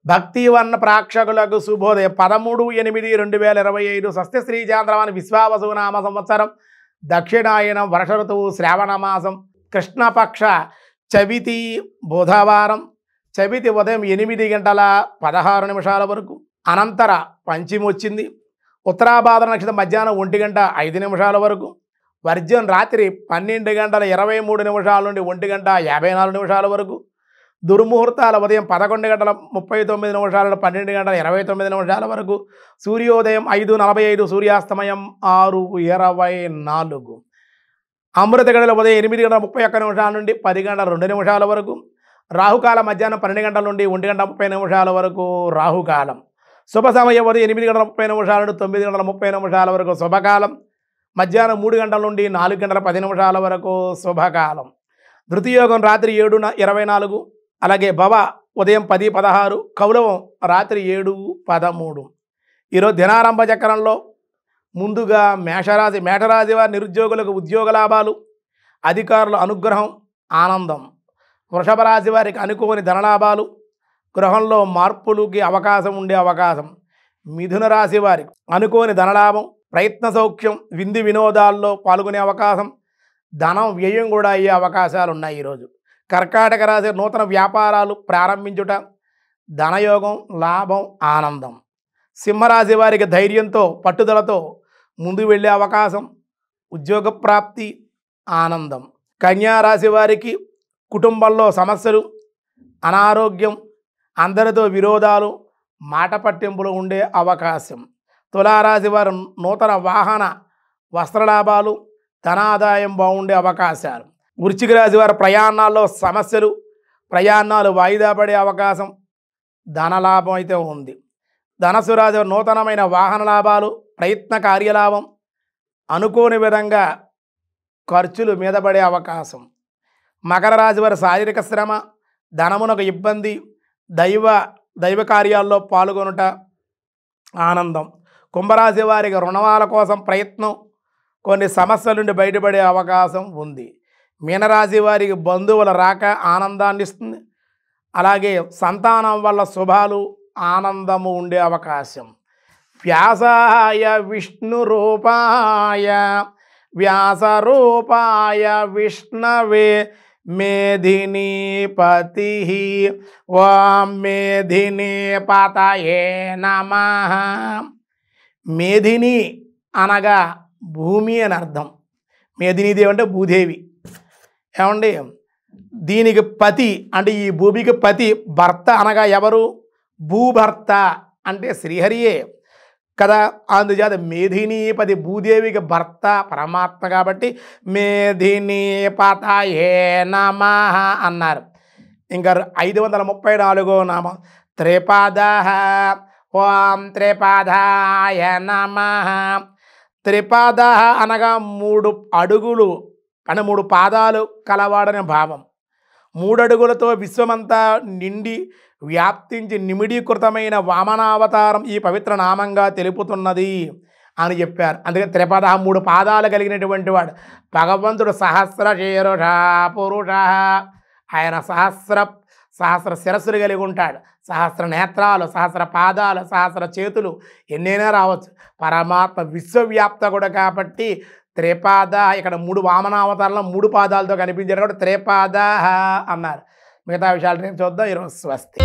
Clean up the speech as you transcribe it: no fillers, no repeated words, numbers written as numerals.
భక్తివన్న ప్రేక్షకులకు శుభోదయం 13/8/2025 స్వస్తి శ్రీ చాంద్రమాన విశ్వావసు నామ సంవత్సరం దక్షిణాయనం వర్ష ఋతువు శ్రావణ మాసం కృష్ణపక్ష చవితి బుధవారం చవితి ఉదయం 8:16 వరకు అనంతర పంచమి వచ్చింది. ఉత్తరాభాద్ర నక్షత్రం మధ్యాహ్నం 1:05 వరకు వర్జం రాత్రి 12:23 నుండి 1:54 వరకు దుర్ముహూర్తాల ఉదయం 11:39 నుండి 12:29 వరకు సూర్యోదయం 5:45 సూర్యాస్తమయం 6:24 అమృత గడియల ఉదయం 8:31 నుండి 10:02 వరకు రాహుకాలం మధ్యాహ్నం 12 నుండి 1:30 వరకు రాహుకాలం శుభ సమయం ఉదయం 8:30 నుండి 9:30 వరకు శుభకాలం మధ్యాహ్నం 3 నుండి 4:10 వరకు శుభకాలం ధృతియోగం రాత్రి 7:24 అలాగే భవ ఉదయం 10:16 కౌలవం రాత్రి 7:13 ఈరోజు దినారంభ చక్రంలో ముందుగా మేషరాశి వారి నిరుద్యోగులకు ఉద్యోగ లాభాలు అధికారుల అనుగ్రహం ఆనందం. వృషభ రాశి వారికి అనుకోని ధనలాభాలు గృహంలో మార్పులకి అవకాశం ఉండే అవకాశం. మిథున రాశి వారికి అనుకోని ధనలాభం ప్రయత్న సౌఖ్యం విందు వినోదాల్లో పాల్గొనే అవకాశం ధనం వ్యయం కూడా అయ్యే అవకాశాలు ఉన్నాయి ఈరోజు. కర్కాటక రాశి నూతన వ్యాపారాలు ప్రారంభించుట ధనయోగం లాభం ఆనందం. సింహరాశి వారికి ధైర్యంతో పట్టుదలతో ముందు వెళ్ళే అవకాశం ఉద్యోగ ప్రాప్తి ఆనందం. కన్యారాశి వారికి కుటుంబంలో సమస్యలు అనారోగ్యం అందరితో విరోధాలు మాట పట్టింపులు ఉండే అవకాశం. తులారాశి వారు నూతన వాహన వస్త్రలాభాలు ధనాదాయం బాగుండే అవకాశాలు. వృశ్చిక రాశి వారి ప్రయాణాల్లో సమస్యలు ప్రయాణాలు వాయిదా పడే అవకాశం ధనలాభం అయితే ఉంది. ధనస్సు రాశి వారు నూతనమైన వాహన లాభాలు ప్రయత్న కార్యలాభం అనుకోని విధంగా ఖర్చులు మీద పడే అవకాశం. మకర రాశి వారి శారీరక శ్రమ ధనమునకు ఇబ్బంది దైవ కార్యాల్లో పాల్గొనుట ఆనందం. కుంభరాశి వారికి రుణాల కోసం ప్రయత్నం కొన్ని సమస్యల నుండి బయటపడే అవకాశం ఉంది. మీనరాశి వారికి బంధువుల రాక ఆనందాన్ని ఇస్తుంది. అలాగే సంతానం వల్ల శుభాలు ఆనందము ఉండే అవకాశం. వ్యాసాయ విష్ణు రూపాయ వ్యాస రూపాయ విష్ణవే మేధినీపతి ఓం మేధినీపతయే నమః. మేధిని అనగా భూమి అని అర్థం. మేధినీదేవి అంటే భూదేవి. ఏమండి దీనికి పతి అంటే ఈ భూమికి పతి భర్త అనగా ఎవరు? భూభర్త అంటే శ్రీహరియే కదా. అందుచేత మేధినీపతి భూదేవికి భర్త పరమాత్మ కాబట్టి మేధినీపతయే నమః అన్నారు. ఇంకా 534వ నామం త్రిపదః ఓం త్రిపదాయ నమః. త్రిపదః అనగా 3 అడుగులు అంటే 3 పాదాలు కలవాడనే భావం. 3 అడుగులతో విశ్వమంతా నిండి వ్యాప్తించి నిమిడీకృతమైన వామనావతారం ఈ పవిత్ర నామంగా తెలుపుతున్నది అని చెప్పారు. అందుకే త్రిపద 3 పాదాలు కలిగినటువంటి వాడు భగవంతుడు. సహస్రశీరుష పురుష ఆయన సహస్ర శిరస్సులు కలిగి ఉంటాడు. సహస్ర నేత్రాలు సహస్ర పాదాలు సహస్ర చేతులు ఎన్నైనా రావచ్చు. పరమాత్మ విశ్వవ్యాప్తకుడు కాబట్టి త్రిపాద ఇక్కడ 3 వామనావతారంలో 3 పాదాలతో కనిపించారు కాబట్టి త్రిపాద అన్నారు. మిగతా విషయాలు నేను చూద్దాం. ఈరోజు స్వస్తి.